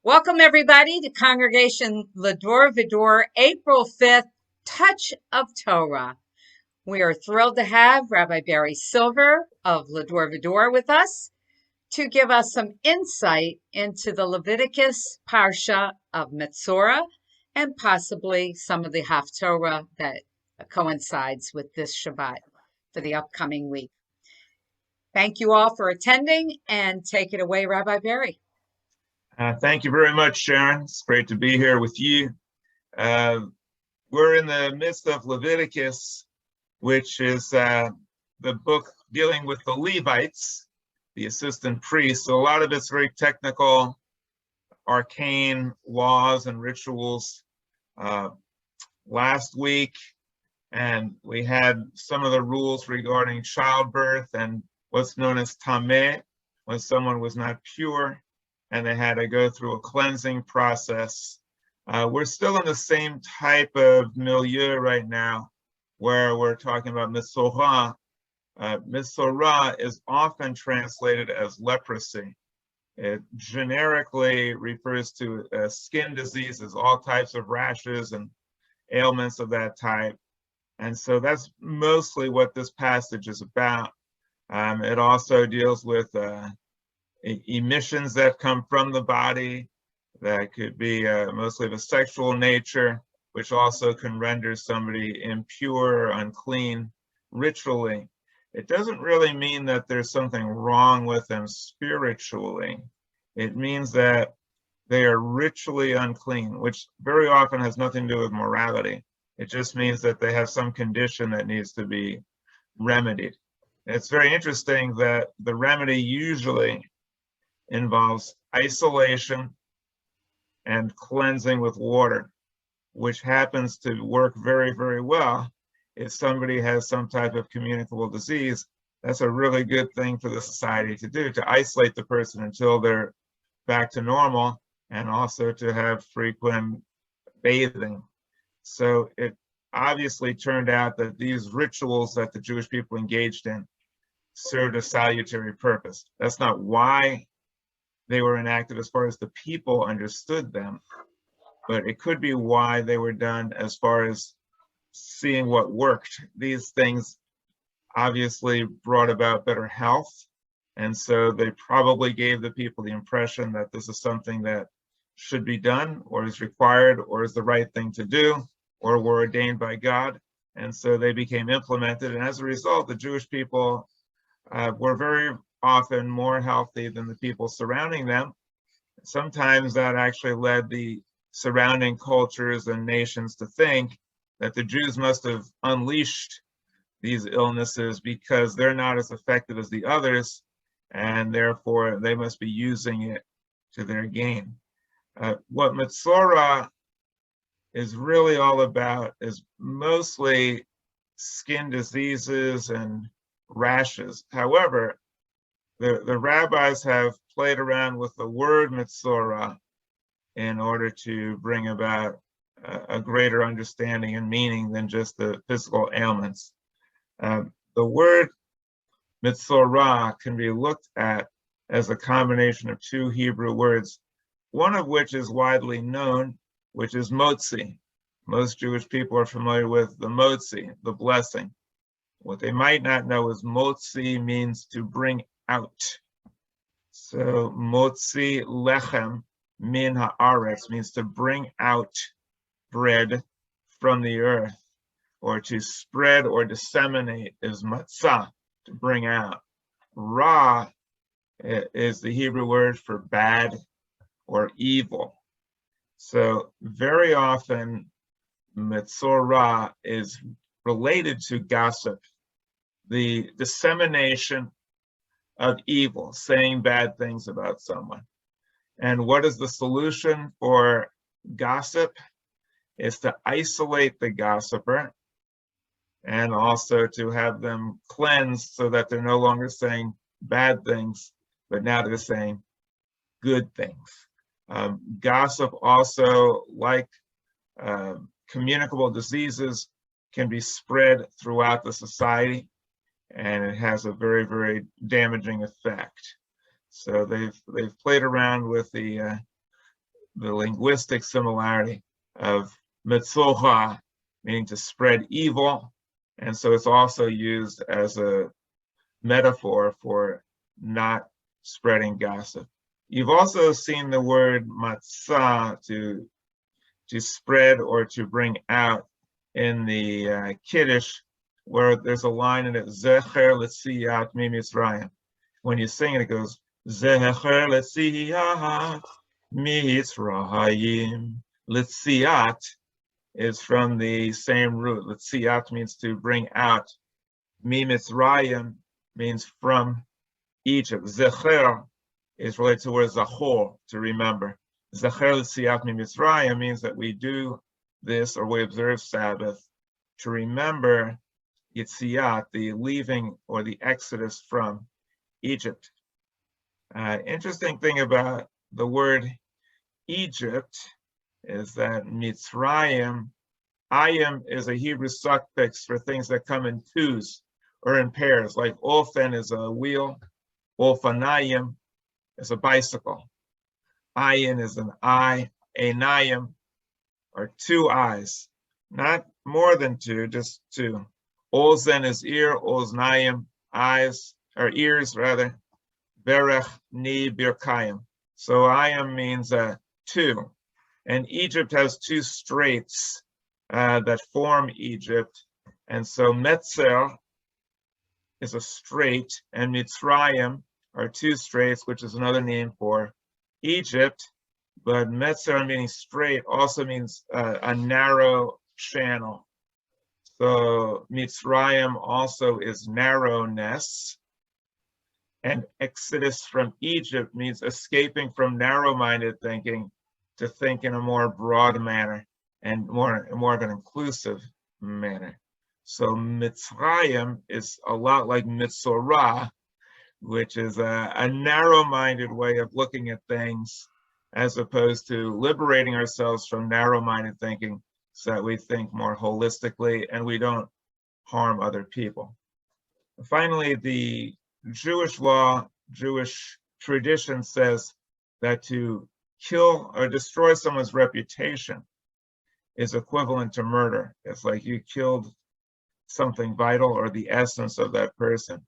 Welcome, everybody, to Congregation L'Dor Va-Dor, April 5th, Touch of Torah. We are thrilled to have Rabbi Barry Silver of L'Dor Va-Dor with us to give us some insight into the Leviticus parsha of METZORA and possibly some of the Haftarah that coincides with this Shabbat for the upcoming week. Thank you all for attending, and take it away, Rabbi Barry. Thank you very much, Sharon. It's great to be here with you. We're in the midst of Leviticus, which is the book dealing with the Levites, the assistant priests. So a lot of it's very technical, arcane laws and rituals. Last week, and we had some of the rules regarding childbirth and what's known as tameh, when someone was not pure, and they had to go through a cleansing process. We're still in the same type of milieu right now, where we're talking about METZORA. METZORA is often translated as leprosy. It generically refers to skin diseases, all types of rashes and ailments of that type. And so that's mostly what this passage is about. It also deals with emissions that come from the body that could be mostly of a sexual nature, which also can render somebody impure or unclean ritually. It doesn't really mean that there's something wrong with them spiritually. It means that they are ritually unclean, which very often has nothing to do with morality. It just means that they have some condition that needs to be remedied. It's very interesting that the remedy usually involves isolation and cleansing with water, which happens to work very, very well if somebody has some type of communicable disease. That's a really good thing for the society to do, to isolate the person until they're back to normal, and also to have frequent bathing. So it obviously turned out that these rituals that the Jewish people engaged in served a salutary purpose. That's not why they were enacted as far as the people understood them, but it could be why they were done as far as seeing what worked. These things obviously brought about better health, and so they probably gave the people the impression that this is something that should be done, or is required, or is the right thing to do, or were ordained by God, and so they became implemented. And as a result, the Jewish people were very often more healthy than the people surrounding them. Sometimes that actually led the surrounding cultures and nations to think that the Jews must have unleashed these illnesses because they're not as effective as the others, and therefore they must be using it to their gain. What METZORA is really all about is mostly skin diseases and rashes. However, the rabbis have played around with the word METZORA in order to bring about a greater understanding and meaning than just the physical ailments. The word METZORA can be looked at as a combination of two Hebrew words, one of which is widely known, which is motzi. Most Jewish people are familiar with the motzi, the blessing. What they might not know is motzi means to bring out. So motzi lechem min haaretz means to bring out bread from the earth, or to spread or disseminate is matzah, to bring out. Ra is the Hebrew word for bad or evil. So very often METZORA is related to gossip, the dissemination of evil, saying bad things about someone. And what is the solution for gossip? Is to isolate the gossiper and also to have them cleansed so that they're no longer saying bad things, but now they're saying good things. Gossip also, like communicable diseases, can be spread throughout the society, and it has a very, very damaging effect. So they've played around with the the linguistic similarity of METZORA, meaning to spread evil. And so it's also used as a metaphor for not spreading gossip. You've also seen the word matzah, to spread or to bring out, in the Kiddush, where there's a line in it, Zecher L'Tziat Mitzrayim. When you sing it, it goes, Zecher L'Tziat Mitzrayim. L'Tziat is from the same root. L'Tziat means to bring out. Mitzrayim means from Egypt. Zecher is related to the word Zachor, to remember. Zecher L'Tziat Mitzrayim means that we do this, or we observe Sabbath, to remember Yitziat, the leaving or the exodus from Egypt. Interesting thing about the word Egypt is that Mitzrayim, ayim is a Hebrew suffix for things that come in twos or in pairs, like ofen is a wheel, ofanayim is a bicycle, ayin is an eye, einayim are two eyes, not more than two, just two. Ozen is ear, oznayim, eyes, or ears rather, berech, ni, birkayim. So ayim means two. And Egypt has two straits that form Egypt. And so Metzer is a strait, and Mitzrayim are two straits, which is another name for Egypt. But Metzer, meaning straight, also means a narrow channel. So Mitzrayim also is narrowness. And exodus from Egypt means escaping from narrow-minded thinking to think in a more broad manner and more of an inclusive manner. So Mitzrayim is a lot like METZORA, which is a narrow-minded way of looking at things, as opposed to liberating ourselves from narrow-minded thinking so that we think more holistically and we don't harm other people. Finally, the Jewish law, Jewish tradition says that to kill or destroy someone's reputation is equivalent to murder. It's like you killed something vital or the essence of that person.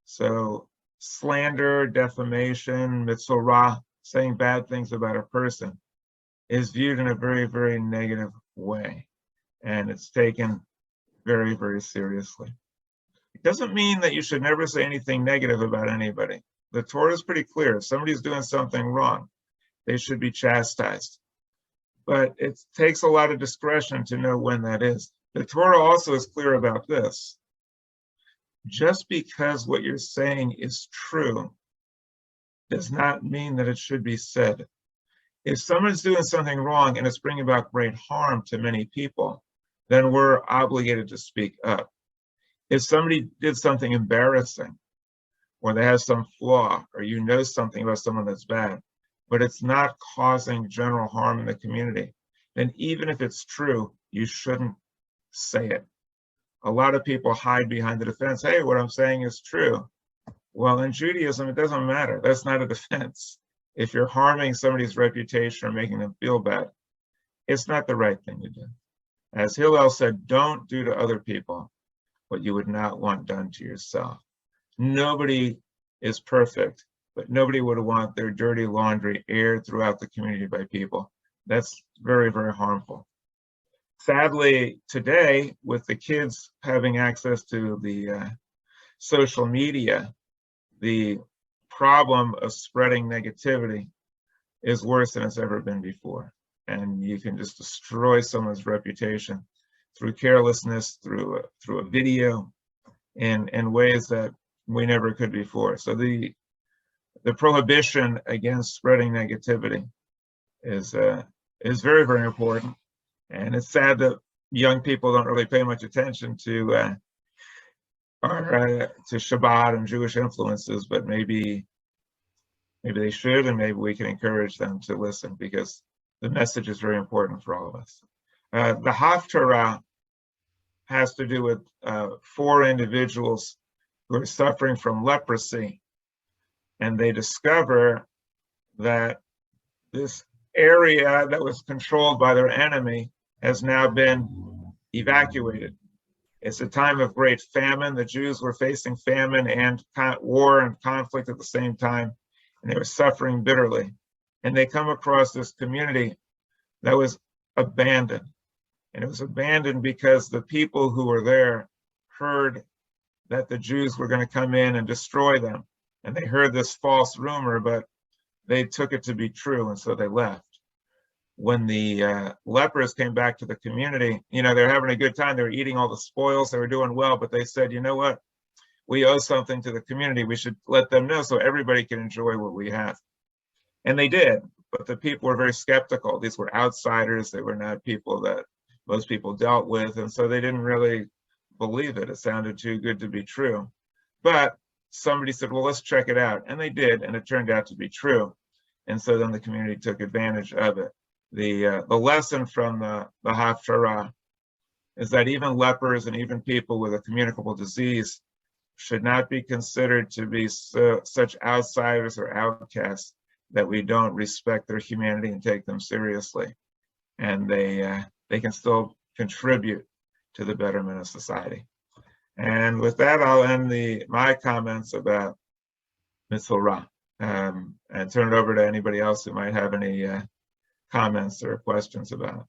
So slander, defamation, METZORA, saying bad things about a person, is viewed in a very, very negative way. And it's taken very, very seriously. It doesn't mean that you should never say anything negative about anybody. The Torah is pretty clear. If somebody's doing something wrong, they should be chastised. But it takes a lot of discretion to know when that is. The Torah also is clear about this. Just because what you're saying is true does not mean that it should be said. If someone's doing something wrong and it's bringing about great harm to many people, then we're obligated to speak up. If somebody did something embarrassing, or they have some flaw, or you know something about someone that's bad, but it's not causing general harm in the community, then even if it's true, you shouldn't say it. A lot of people hide behind the defense, hey, what I'm saying is true. Well, in Judaism, it doesn't matter. That's not a defense. If you're harming somebody's reputation or making them feel bad, it's not the right thing to do. As Hillel said, don't do to other people what you would not want done to yourself. Nobody is perfect, but nobody would want their dirty laundry aired throughout the community by people. That's very, very harmful. Sadly, today, with the kids having access to the social media, the problem of spreading negativity is worse than it's ever been before. And you can just destroy someone's reputation through carelessness, through a video, in ways that we never could before. So the prohibition against spreading negativity is very, very important. And it's sad that young people don't really pay much attention to Shabbat and Jewish influences, but maybe they should, and maybe we can encourage them to listen, because the message is very important for all of us. The Haftarah has to do with 4 individuals who are suffering from leprosy, and they discover that this area that was controlled by their enemy has now been evacuated. It's a time of great famine. The Jews were facing famine and war and conflict at the same time, and they were suffering bitterly. And they come across this community that was abandoned. And it was abandoned because the people who were there heard that the Jews were going to come in and destroy them. And they heard this false rumor, but they took it to be true, and so they left. When the lepers came back to the community, they were having a good time. They were eating all the spoils. They were doing well, but they said, you know what? We owe something to the community. We should let them know so everybody can enjoy what we have. And they did, but the people were very skeptical. These were outsiders. They were not people that most people dealt with, and so they didn't really believe it. It sounded too good to be true. But somebody said, well, let's check it out. And they did, and it turned out to be true. And so then the community took advantage of it. The lesson from the Haftarah is that even lepers and even people with a communicable disease should not be considered to be such outsiders or outcasts that we don't respect their humanity and take them seriously. And they can still contribute to the betterment of society. And with that, I'll end my comments about METZORA and turn it over to anybody else who might have any comments or questions about it.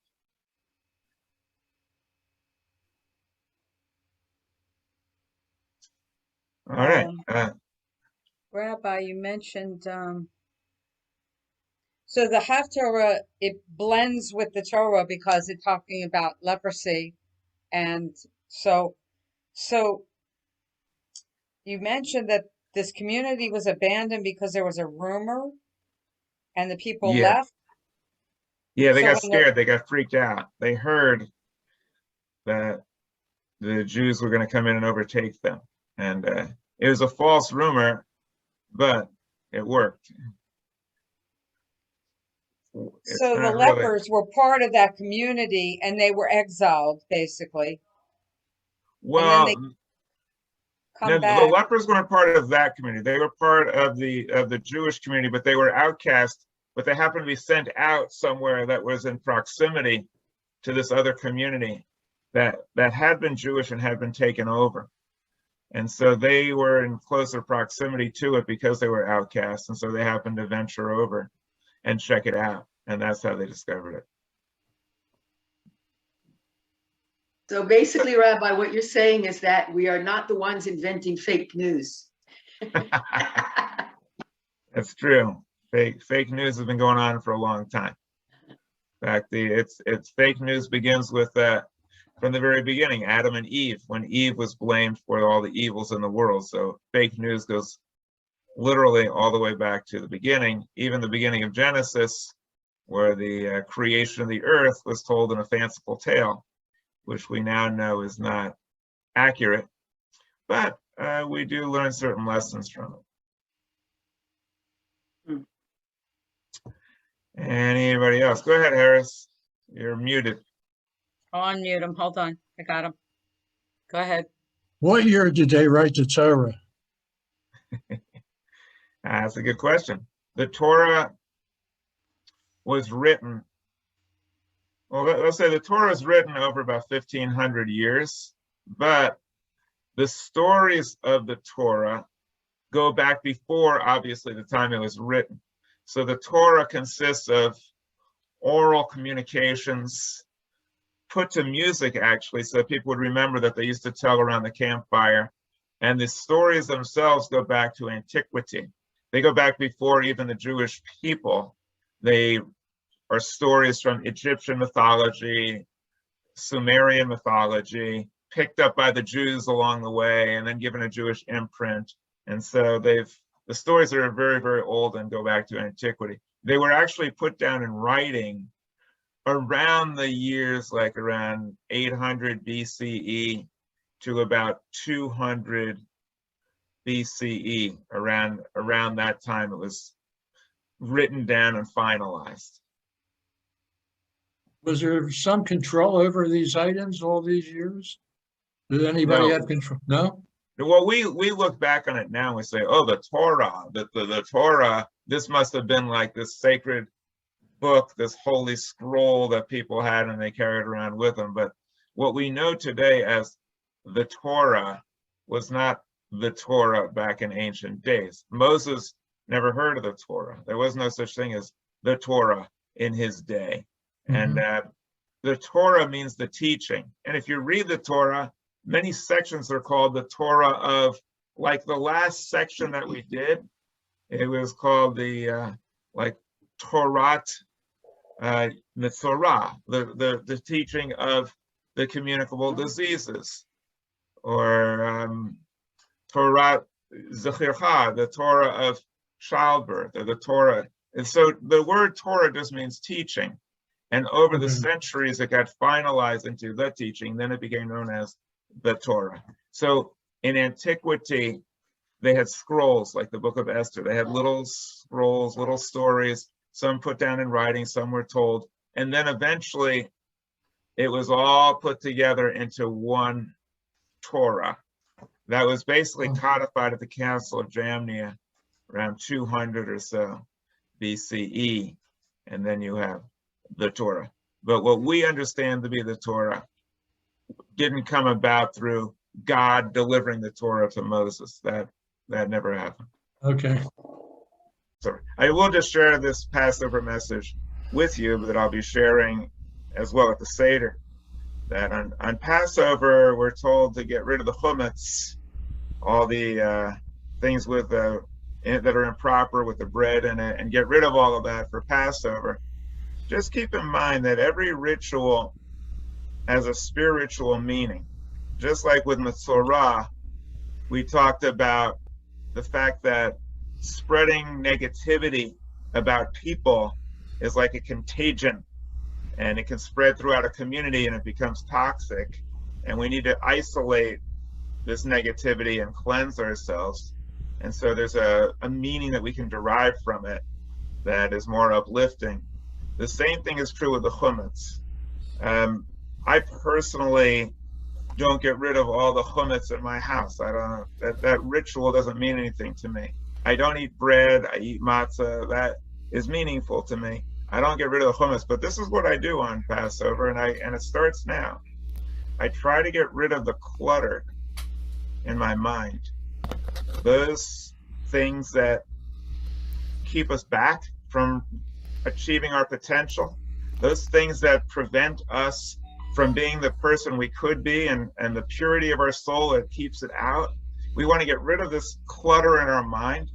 All right. Rabbi, you mentioned, so the Haftarah, it blends with the Torah because it's talking about leprosy. And so you mentioned that this community was abandoned because there was a rumor and the people left. Yeah, they got scared. They got freaked out. They heard that the Jews were going to come in and overtake them. And it was a false rumor, but it worked. So the lepers were part of that community and they were exiled, basically. Well, no, the lepers weren't part of that community. They were part of the Jewish community, but they were outcast. But they happened to be sent out somewhere that was in proximity to this other community that had been Jewish and had been taken over. And so they were in closer proximity to it because they were outcasts. And so they happened to venture over and check it out. And that's how they discovered it. So basically, Rabbi, what you're saying is that we are not the ones inventing fake news. That's true. Fake news has been going on for a long time. In fact, it's fake news begins with from the very beginning, Adam and Eve, when Eve was blamed for all the evils in the world. So fake news goes literally all the way back to the beginning, even the beginning of Genesis, where the creation of the earth was told in a fanciful tale, which we now know is not accurate, but we do learn certain lessons from it. Anybody else? Go ahead, Harris. You're muted. I'll unmute him. Hold on. I got him. Go ahead. What year did they write the Torah? That's a good question. The Torah was written, well, let's say the Torah is written over about 1,500 years, but the stories of the Torah go back before, obviously, the time it was written. So the Torah consists of oral communications put to music, actually, so people would remember that they used to tell around the campfire. And the stories themselves go back to antiquity. They go back before even the Jewish people. They are stories from Egyptian mythology, Sumerian mythology, picked up by the Jews along the way, and then given a Jewish imprint. And so the stories are very, very old and go back to antiquity. They were actually put down in writing around the years, like around 800 BCE to about 200 BCE. Around that time, it was written down and finalized. Was there some control over these items all these years? Did anybody have control? No? Well, we look back on it now and we say, oh, the Torah, the Torah, this must have been like this sacred book, this holy scroll that people had and they carried around with them. But what we know today as the Torah was not the Torah back in ancient days. Moses never heard of the Torah. There was no such thing as the Torah in his day. And the Torah means the teaching. And if you read the Torah, many sections are called the Torah of, like the last section that we did, it was called the Torah METZORA, the teaching of the communicable diseases, or Torah Zechircha, the Torah of childbirth, or the Torah. And so the word Torah just means teaching. And over the centuries, it got finalized into the teaching. Then it became known as the Torah. So in antiquity, they had scrolls like the book of Esther. They had little scrolls, little stories, some put down in writing, some were told. And then eventually it was all put together into one Torah that was basically codified at the Council of Jamnia around 200 or so BCE. And then you have the Torah. But what we understand to be the Torah didn't come about through God delivering the Torah to Moses. That never happened. Okay. So I will just share this Passover message with you that I'll be sharing as well at the Seder. That on Passover, we're told to get rid of the chametz, all the things with that are improper with the bread in it, and get rid of all of that for Passover. Just keep in mind that every ritual has a spiritual meaning. Just like with Metzorah, we talked about the fact that spreading negativity about people is like a contagion, and it can spread throughout a community and it becomes toxic. And we need to isolate this negativity and cleanse ourselves. And so there's a meaning that we can derive from it that is more uplifting. The same thing is true with the chametz. I personally don't get rid of all the chametz in my house. I don't. That ritual doesn't mean anything to me. I don't eat bread. I eat matzah. That is meaningful to me. I don't get rid of the chametz. But this is what I do on Passover, and it starts now. I try to get rid of the clutter in my mind. Those things that keep us back from achieving our potential, those things that prevent us from being the person we could be, and the purity of our soul that keeps it out. We want to get rid of this clutter in our mind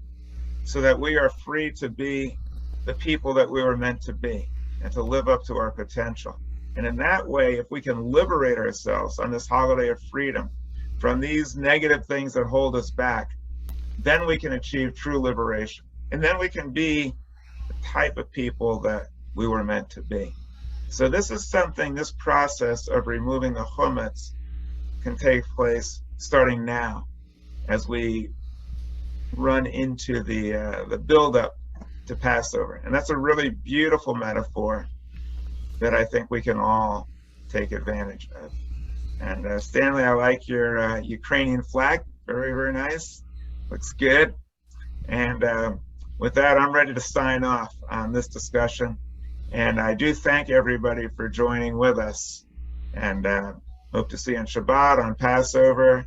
so that we are free to be the people that we were meant to be and to live up to our potential. And in that way, if we can liberate ourselves on this holiday of freedom from these negative things that hold us back, then we can achieve true liberation. And then we can be the type of people that we were meant to be. So this is something, this process of removing the chametz can take place starting now as we run into the buildup to Passover. And that's a really beautiful metaphor that I think we can all take advantage of. And Stanley, I like your Ukrainian flag. Very, very nice. Looks good. And with that, I'm ready to sign off on this discussion. And I do thank everybody for joining with us. And hope to see you on Shabbat, on Passover,